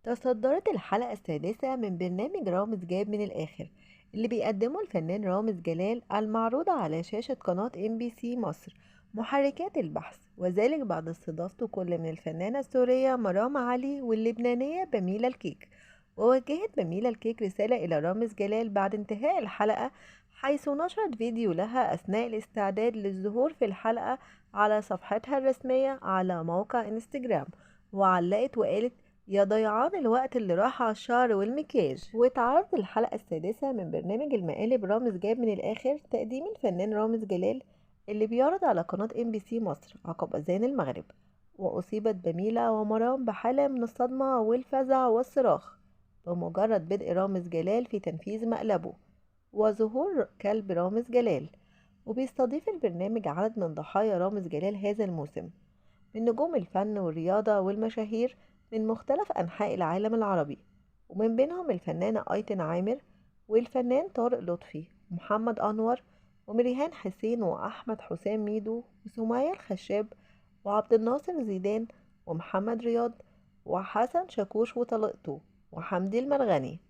تصدرت الحلقة السادسة من برنامج رامز جاب من الآخر اللي بيقدمه الفنان رامز جلال، المعروضة على شاشة قناة MBC مصر محركات البحث، وذلك بعد استضافته كل من الفنانة السورية مرام علي واللبنانية بميلة الكيك. ووجهت بميلة الكيك رسالة إلى رامز جلال بعد انتهاء الحلقة، حيث نشرت فيديو لها أثناء الاستعداد للظهور في الحلقة على صفحتها الرسمية على موقع انستجرام، وعلقت وقالت: يا ضيعان الوقت اللي راح على الشعر والمكياج. واتعرض الحلقة السادسة من برنامج المقالب رامز جاب من الآخر، تقديم الفنان رامز جلال، اللي بيعرض على قناة MBC مصر عقب أذان المغرب. وأصيبت بميلة ومرام بحالة من الصدمة والفزع والصراخ بمجرد بدء رامز جلال في تنفيذ مقلبه وظهور كلب رامز جلال. وبيستضيف البرنامج عدد من ضحايا رامز جلال هذا الموسم من نجوم الفن والرياضة والمشاهير من مختلف أنحاء العالم العربي، ومن بينهم الفنانة أيتن عامر والفنان طارق لطفي ومحمد أنور ومريهان حسين وأحمد حسام ميدو وسمية الخشاب وعبد الناصر زيدان ومحمد رياض وحسن شاكوش وطليقته وحمدي المرغني.